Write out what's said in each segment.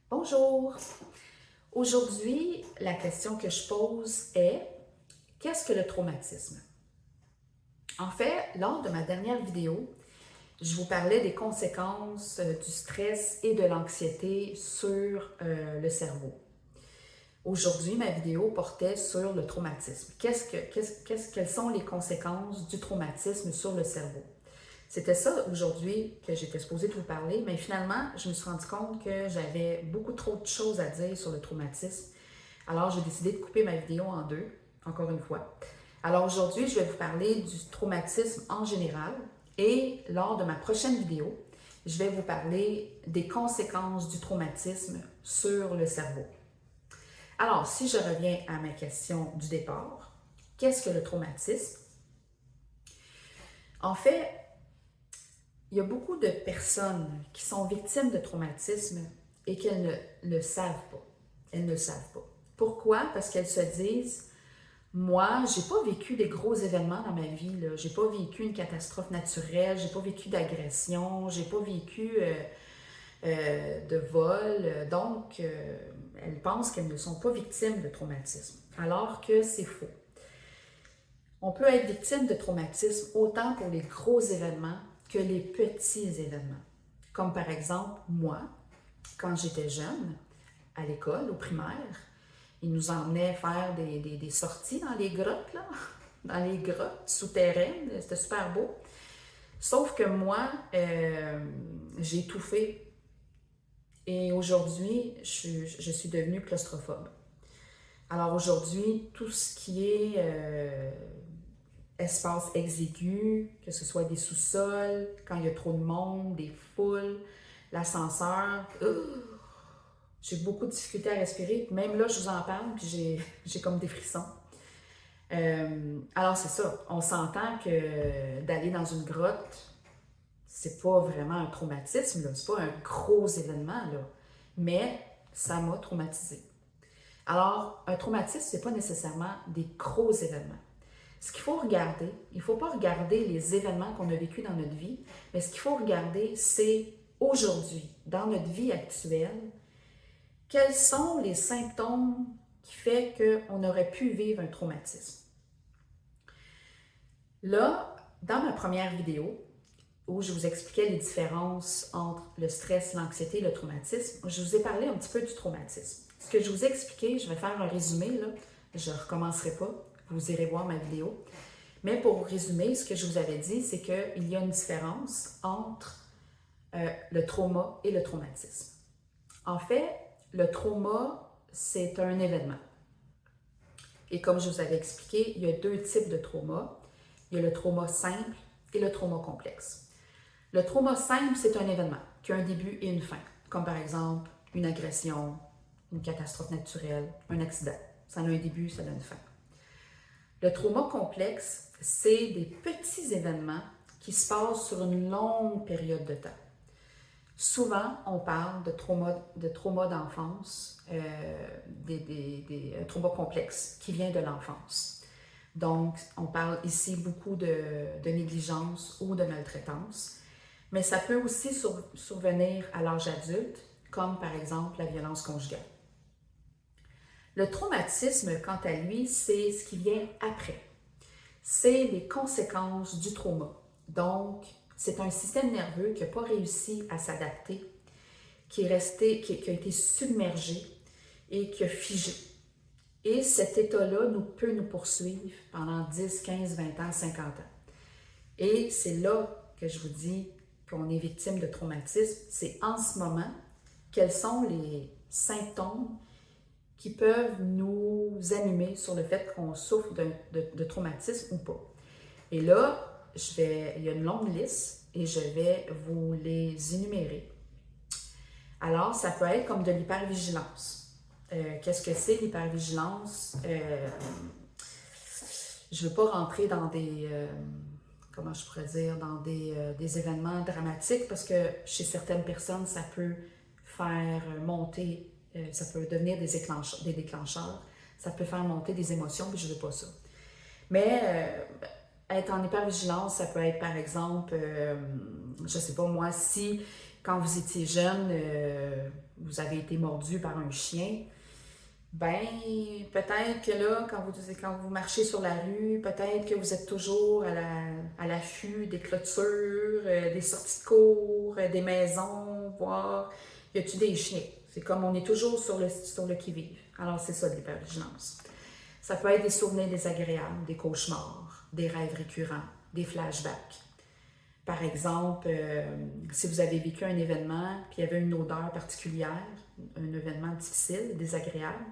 Bonjour! Aujourd'hui, la question que je pose est: qu'est-ce que le traumatisme? En fait, lors de ma dernière vidéo, je vous parlais des conséquences du stress et de l'anxiété sur le cerveau. Aujourd'hui, ma vidéo portait sur le traumatisme. Quelles sont les conséquences du traumatisme sur le cerveau? C'était ça aujourd'hui que j'étais supposée de vous parler, mais finalement, je me suis rendu compte que j'avais beaucoup trop de choses à dire sur le traumatisme. Alors, j'ai décidé de couper ma vidéo en deux, encore une fois. Alors aujourd'hui, je vais vous parler du traumatisme en général et lors de ma prochaine vidéo, je vais vous parler des conséquences du traumatisme sur le cerveau. Alors, si je reviens à ma question du départ, qu'est-ce que le traumatisme? En fait, il y a beaucoup de personnes qui sont victimes de traumatisme et qu'elles ne le savent pas. Elles ne le savent pas. Pourquoi? Parce qu'elles se disent: moi, j'ai pas vécu des gros événements dans ma vie. J'ai pas vécu une catastrophe naturelle, j'ai pas vécu d'agression, j'ai pas vécu de vol. Donc, elles pensent qu'elles ne sont pas victimes de traumatisme, alors que c'est faux. On peut être victime de traumatisme autant pour les gros événements que les petits événements. Comme par exemple, moi, quand j'étais jeune, à l'école, au primaire, ils nous emmenaient faire des sorties dans les grottes, là, dans les grottes souterraines. C'était super beau. Sauf que moi, j'ai étouffé. Et aujourd'hui, je suis devenue claustrophobe. Alors aujourd'hui, tout ce qui est espace exigu, que ce soit des sous-sols, quand il y a trop de monde, des foules, l'ascenseur, j'ai beaucoup de difficulté à respirer. Même là, je vous en parle, puis j'ai comme des frissons. Alors c'est ça, on s'entend que d'aller dans une grotte, c'est pas vraiment un traumatisme, là. C'est pas un gros événement, là. Mais ça m'a traumatisée. Alors, un traumatisme, c'est pas nécessairement des gros événements. Ce qu'il faut regarder, il ne faut pas regarder les événements qu'on a vécus dans notre vie, mais ce qu'il faut regarder, c'est aujourd'hui, dans notre vie actuelle, quels sont les symptômes qui font qu'on aurait pu vivre un traumatisme. Là, dans ma première vidéo, où je vous expliquais les différences entre le stress, l'anxiété et le traumatisme, je vous ai parlé un petit peu du traumatisme. Ce que je vous ai expliqué, je vais faire un résumé, là, je ne recommencerai pas, vous irez voir ma vidéo. Mais pour résumer, ce que je vous avais dit, c'est qu'il y a une différence entre le trauma et le traumatisme. En fait, le trauma, c'est un événement. Et comme je vous avais expliqué, il y a deux types de trauma. Il y a le trauma simple et le trauma complexe. Le trauma simple, c'est un événement qui a un début et une fin, comme par exemple une agression, une catastrophe naturelle, un accident. Ça a un début, ça a une fin. Le trauma complexe, c'est des petits événements qui se passent sur une longue période de temps. Souvent, on parle de trauma d'enfance, un trauma complexe qui vient de l'enfance. Donc, on parle ici beaucoup de négligence ou de maltraitance, mais ça peut aussi survenir à l'âge adulte, comme par exemple la violence conjugale. Le traumatisme, quant à lui, c'est ce qui vient après. C'est les conséquences du trauma. Donc, c'est un système nerveux qui n'a pas réussi à s'adapter, qui a été submergé et qui a figé. Et cet état-là peut nous poursuivre pendant 10, 15, 20 ans, 50 ans. Et c'est là que je vous dis qu'on est victime de traumatisme. C'est en ce moment quels sont les symptômes qui peuvent nous animer sur le fait qu'on souffre de traumatisme ou pas. Et là, il y a une longue liste et je vais vous les énumérer. Alors, ça peut être comme de l'hypervigilance. Qu'est-ce que c'est l'hypervigilance? Je ne veux pas rentrer dans comment je pourrais dire, dans des événements dramatiques parce que chez certaines personnes, ça peut faire monter, ça peut devenir des déclencheurs, ça peut faire monter des émotions, puis je ne veux pas ça. Mais être en hypervigilance, ça peut être par exemple, je ne sais pas moi, si quand vous étiez jeune, vous avez été mordu par un chien, ben peut-être que là, quand vous marchez sur la rue, peut-être que vous êtes toujours à l'affût des clôtures, des sorties de cours, des maisons, voir y a-t-il des chiens. C'est comme on est toujours sur le qui-vive. Alors c'est ça l'hypervigilance. Ça peut être des souvenirs désagréables, des cauchemars, des rêves récurrents, des flashbacks. Par exemple, si vous avez vécu un événement, puis il y avait une odeur particulière, un événement difficile, désagréable,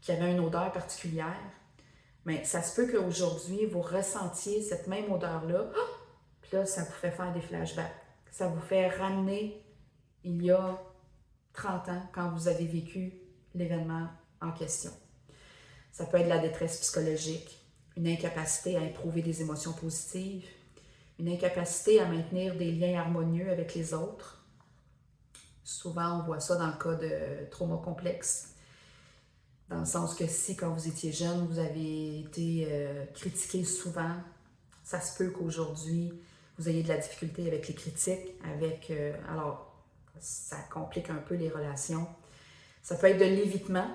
qui avait une odeur particulière, mais ça se peut qu'aujourd'hui, vous ressentiez cette même odeur-là, puis là, ça vous fait faire des flashbacks. Ça vous fait ramener il y a 30 ans, quand vous avez vécu l'événement en question. Ça peut être de la détresse psychologique, une incapacité à éprouver des émotions positives, une incapacité à maintenir des liens harmonieux avec les autres. Souvent, on voit ça dans le cas de trauma complexe, dans le sens que si, quand vous étiez jeune, vous avez été critiqué souvent, ça se peut qu'aujourd'hui, vous ayez de la difficulté avec les critiques, alors, ça complique un peu les relations. Ça peut être de l'évitement.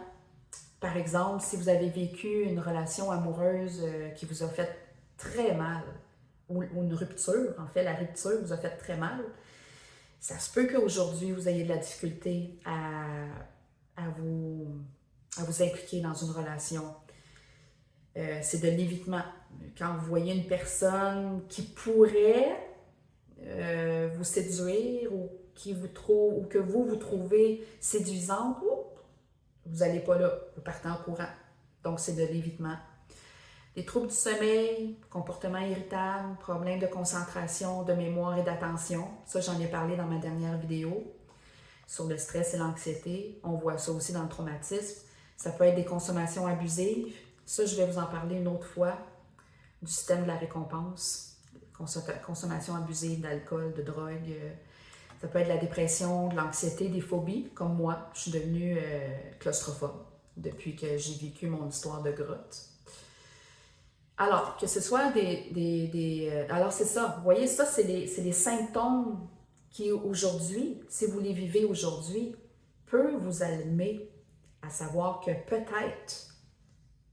Par exemple, si vous avez vécu une relation amoureuse qui vous a fait très mal, ou une rupture, en fait, la rupture vous a fait très mal, ça se peut qu'aujourd'hui, vous ayez de la difficulté à vous impliquer dans une relation. C'est de l'évitement. Quand vous voyez une personne qui pourrait vous séduire ou que vous trouvez séduisante, vous n'allez pas là, vous partez en courant. Donc, c'est de l'évitement. Des troubles du sommeil, comportements irritables, problèmes de concentration, de mémoire et d'attention. Ça, j'en ai parlé dans ma dernière vidéo sur le stress et l'anxiété. On voit ça aussi dans le traumatisme. Ça peut être des consommations abusives. Ça, je vais vous en parler une autre fois, du système de la récompense. Consommation abusive d'alcool, de drogue. Ça peut être de la dépression, de l'anxiété, des phobies. Comme moi, je suis devenue claustrophobe depuis que j'ai vécu mon histoire de grotte. Alors, que ce soit alors, c'est ça. Vous voyez, ça, c'est les symptômes qui, aujourd'hui, si vous les vivez aujourd'hui, peuvent vous allumer à savoir que peut-être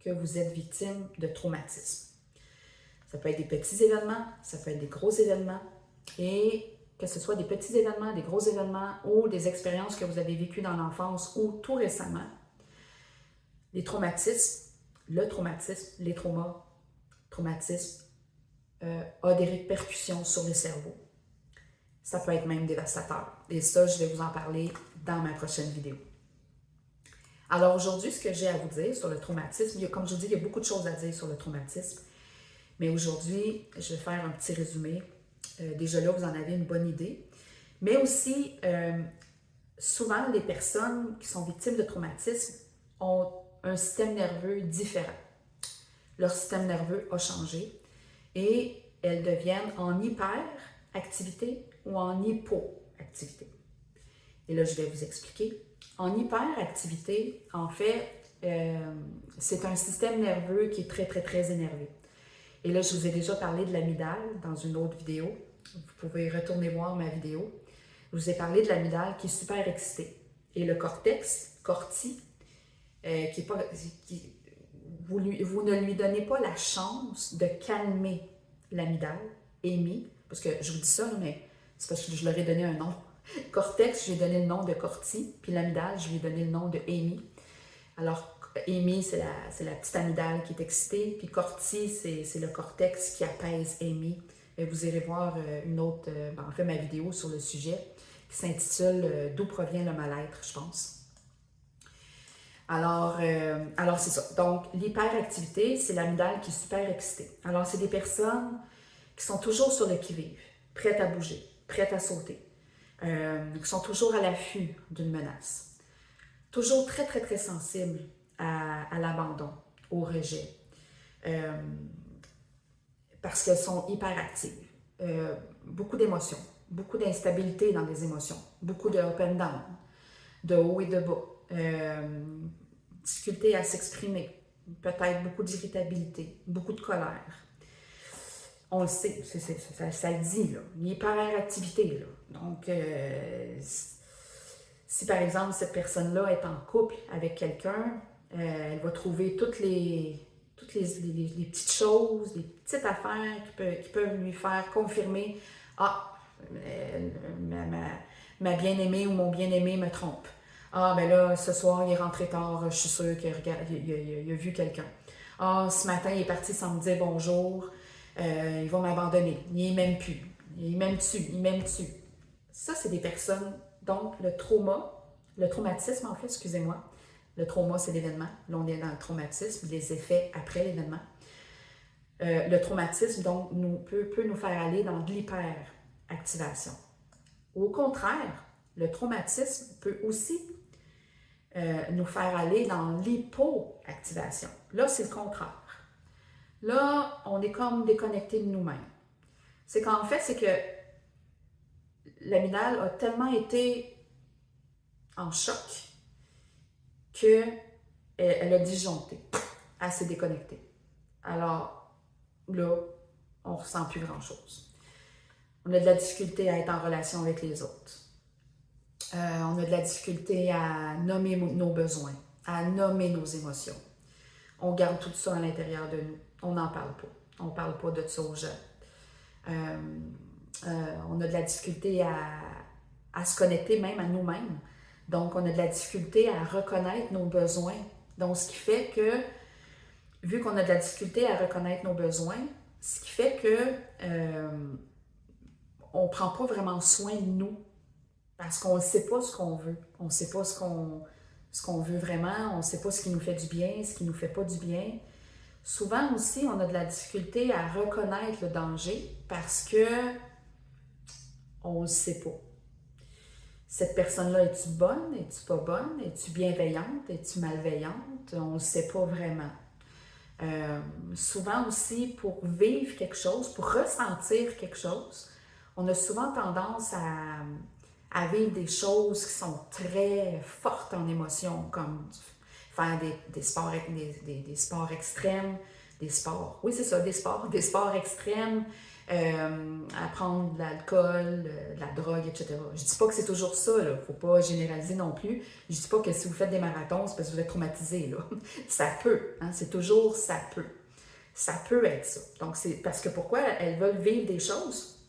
que vous êtes victime de traumatisme. Ça peut être des petits événements, ça peut être des gros événements, et que ce soit des petits événements, des gros événements ou des expériences que vous avez vécues dans l'enfance ou tout récemment, les traumatismes, les traumatisme a des répercussions sur le cerveau. Ça peut être même dévastateur. Et ça, je vais vous en parler dans ma prochaine vidéo. Alors aujourd'hui, ce que j'ai à vous dire sur le traumatisme, comme je vous dis, il y a beaucoup de choses à dire sur le traumatisme. Mais aujourd'hui, je vais faire un petit résumé. Déjà là, vous en avez une bonne idée. Mais aussi, souvent, les personnes qui sont victimes de traumatisme ont un système nerveux différent. Leur système nerveux a changé et elles deviennent en hyperactivité ou en hypoactivité. Et là, je vais vous expliquer. En hyperactivité, en fait, c'est un système nerveux qui est très, très, très énervé. Et là, je vous ai déjà parlé de l'amygdale dans une autre vidéo. Vous pouvez retourner voir ma vidéo. Je vous ai parlé de l'amygdale qui est super excitée. Et le cortex, vous ne lui donnez pas la chance de calmer l'amygdale, Amy, parce que je vous dis ça, mais c'est parce que je leur ai donné un nom. Cortex, je lui ai donné le nom de Corti, puis l'amygdale, je lui ai donné le nom de Amy. Alors, Amy, c'est la petite amygdale qui est excitée, puis Corti, c'est le cortex qui apaise Amy. Et vous irez voir ma vidéo sur le sujet, qui s'intitule « D'où provient le mal-être », je pense. Alors c'est ça. Donc, l'hyperactivité, c'est l'amygdale qui est super excitée. Alors, c'est des personnes qui sont toujours sur le qui-vive, prêtes à bouger, prêtes à sauter, qui sont toujours à l'affût d'une menace, toujours très, très, très sensibles à l'abandon, au rejet, parce qu'elles sont hyperactives. Beaucoup d'émotions, beaucoup d'instabilité dans les émotions, beaucoup de up and down, de haut et de bas, difficulté à s'exprimer, peut-être beaucoup d'irritabilité, beaucoup de colère. On le sait, ça le dit, là. Une hyperactivité, là. Donc, si par exemple cette personne-là est en couple avec quelqu'un, elle va trouver toutes les petites choses, les petites affaires qui peuvent lui faire confirmer ah, ma bien-aimée ou mon bien-aimé me trompe. Ah, ben là, ce soir, il est rentré tard, je suis sûre qu'il a vu quelqu'un. Ah, ce matin, il est parti sans me dire bonjour, il va m'abandonner, il m'aime plus, il m'aime-tu. Ça, c'est des personnes, donc le traumatisme en fait, excusez-moi, le trauma, c'est l'événement. Là, on est dans le traumatisme, les effets après l'événement. Le traumatisme, donc, peut nous faire aller dans de l'hyperactivation. Au contraire, le traumatisme peut aussi nous faire aller dans l'hypoactivation. Là, c'est le contraire. Là, on est comme déconnecté de nous-mêmes. C'est qu'en fait, c'est que l'amygdale a tellement été en choc qu'elle a disjoncté. Elle s'est déconnectée. Alors, là, on ne ressent plus grand-chose. On a de la difficulté à être en relation avec les autres. On a de la difficulté à nommer nos besoins, à nommer nos émotions. On garde tout ça à l'intérieur de nous. On n'en parle pas. On ne parle pas de ça aux jeunes. On a de la difficulté à se connecter même à nous-mêmes. Donc, on a de la difficulté à reconnaître nos besoins. Donc, ce qui fait que, vu qu'on a de la difficulté à reconnaître nos besoins, ce qui fait que on ne prend pas vraiment soin de nous parce qu'on ne sait pas ce qu'on veut. On ne sait pas ce qu'on veut vraiment. On ne sait pas ce qui nous fait du bien, ce qui ne nous fait pas du bien. Souvent aussi, on a de la difficulté à reconnaître le danger parce que on ne le sait pas. Cette personne-là, es-tu bonne? Es-tu pas bonne? Es-tu bienveillante? Es-tu malveillante? On ne le sait pas vraiment. Souvent aussi, pour vivre quelque chose, pour ressentir quelque chose, on a souvent tendance à vivre des choses qui sont très fortes en émotion, comme faire des sports extrêmes, oui c'est ça, des sports extrêmes, à prendre de l'alcool, de la drogue, etc. Je dis pas que c'est toujours ça, il ne faut pas généraliser non plus. Je dis pas que si vous faites des marathons, c'est parce que vous êtes traumatisé, là. Ça peut, hein, c'est toujours ça peut. Ça peut être ça. Donc, c'est parce que pourquoi elles veulent vivre des choses,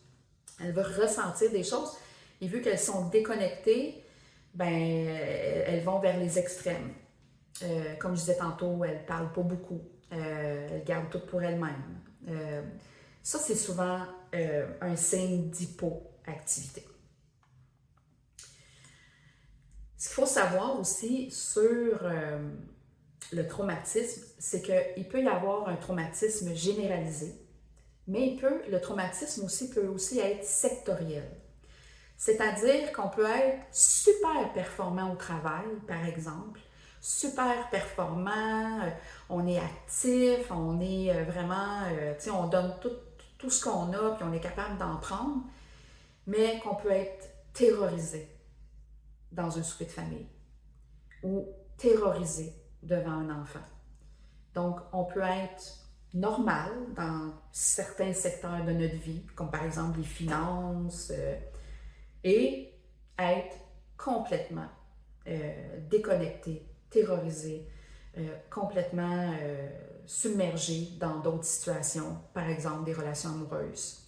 elles veulent ressentir des choses, et vu qu'elles sont déconnectées, ben, elles vont vers les extrêmes. Comme je disais tantôt, elles ne parlent pas beaucoup. Elles gardent tout pour elles-mêmes. Ça, c'est souvent un signe d'hypoactivité. Ce qu'il faut savoir aussi sur le traumatisme, c'est qu'il peut y avoir un traumatisme généralisé, mais le traumatisme aussi peut aussi être sectoriel. C'est-à-dire qu'on peut être super performant au travail, par exemple, super performant, on est actif, on est vraiment, on donne tout ce qu'on a, puis on est capable d'en prendre, mais qu'on peut être terrorisé dans un souper de famille ou terrorisé devant un enfant. Donc, on peut être normal dans certains secteurs de notre vie, comme par exemple les finances, et être complètement déconnecté, terrorisé, complètement submergé dans d'autres situations, par exemple des relations amoureuses,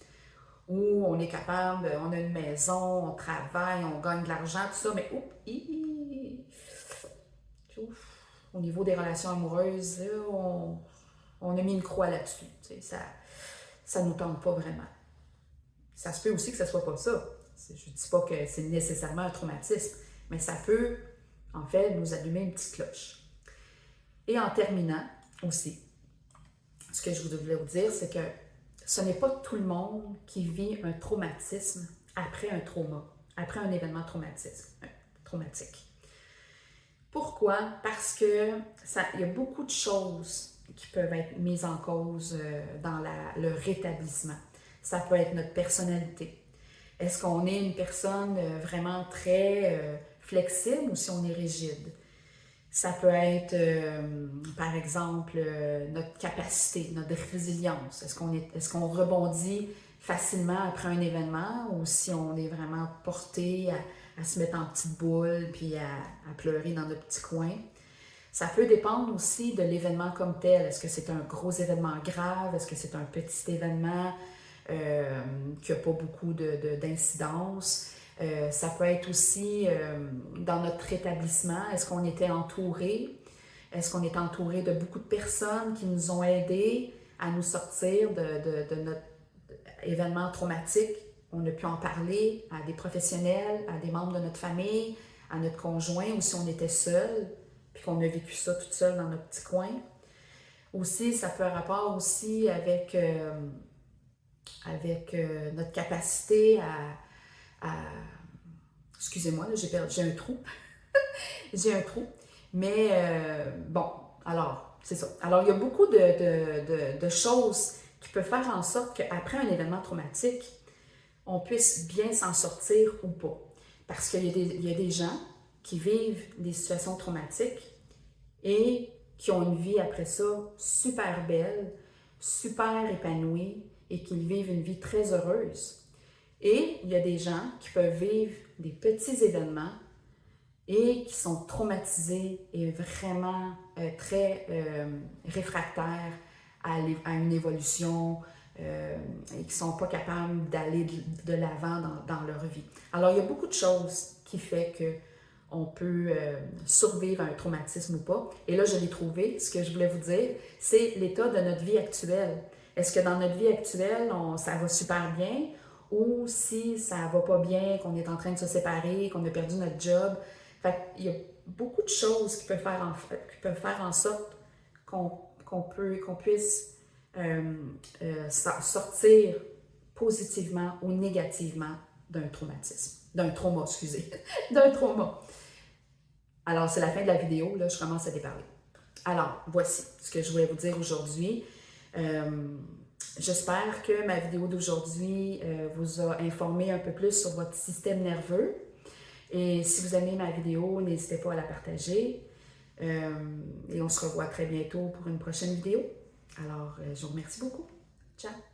où on est capable, on a une maison, on travaille, on gagne de l'argent, tout ça, mais au niveau des relations amoureuses, on a mis une croix là-dessus. Ça ne nous tente pas vraiment. Ça se peut aussi que ce ne soit pas ça. Je ne dis pas que c'est nécessairement un traumatisme, mais ça peut, en fait, nous allumer une petite cloche. Et en terminant aussi, ce que je voulais vous dire, c'est que ce n'est pas tout le monde qui vit un traumatisme après un trauma, après un événement traumatique. Pourquoi? Parce que il y a beaucoup de choses qui peuvent être mises en cause dans le rétablissement. Ça peut être notre personnalité. Est-ce qu'on est une personne vraiment très flexible ou si on est rigide? Ça peut être, par exemple, notre capacité, notre résilience. Est-ce qu'on rebondit facilement après un événement ou si on est vraiment porté à se mettre en petite boule puis à pleurer dans notre petit coin. Ça peut dépendre aussi de l'événement comme tel. Est-ce que c'est un gros événement grave? Est-ce que c'est un petit événement qui n'a pas beaucoup d'incidence? Ça peut être aussi dans notre établissement. Est-ce qu'on était entouré? Est-ce qu'on est entouré de beaucoup de personnes qui nous ont aidés à nous sortir de notre événement traumatique? On a pu en parler à des professionnels, à des membres de notre famille, à notre conjoint, ou si on était seul, puis qu'on a vécu ça toute seule dans notre petit coin. Aussi, ça peut avoir rapport aussi avec notre capacité excusez-moi, là, j'ai un trou. J'ai un trou. Mais bon, alors, c'est ça. Alors, il y a beaucoup de choses qui peuvent faire en sorte qu'après un événement traumatique, on puisse bien s'en sortir ou pas. Parce qu'il y a des gens qui vivent des situations traumatiques et qui ont une vie après ça super belle, super épanouie et qui vivent une vie très heureuse. Et il y a des gens qui peuvent vivre des petits événements et qui sont traumatisés et vraiment très réfractaires à une évolution et qui ne sont pas capables d'aller de l'avant dans leur vie. Alors, il y a beaucoup de choses qui font qu'on peut survivre à un traumatisme ou pas. Et là, je l'ai trouvé. Ce que je voulais vous dire, c'est l'état de notre vie actuelle. Est-ce que dans notre vie actuelle, ça va super bien? Ou si ça va pas bien, qu'on est en train de se séparer, qu'on a perdu notre job? Fait qu'il y a beaucoup de choses qui peuvent faire en sorte qu'on puisse sortir positivement ou négativement d'un traumatisme. D'un trauma, excusez. D'un trauma. Alors, c'est la fin de la vidéo. Là, je commence à déparler. Alors, voici ce que je voulais vous dire aujourd'hui. J'espère que ma vidéo d'aujourd'hui vous a informé un peu plus sur votre système nerveux. Et si vous aimez ma vidéo, n'hésitez pas à la partager. Et on se revoit très bientôt pour une prochaine vidéo. Alors, je vous remercie beaucoup. Ciao!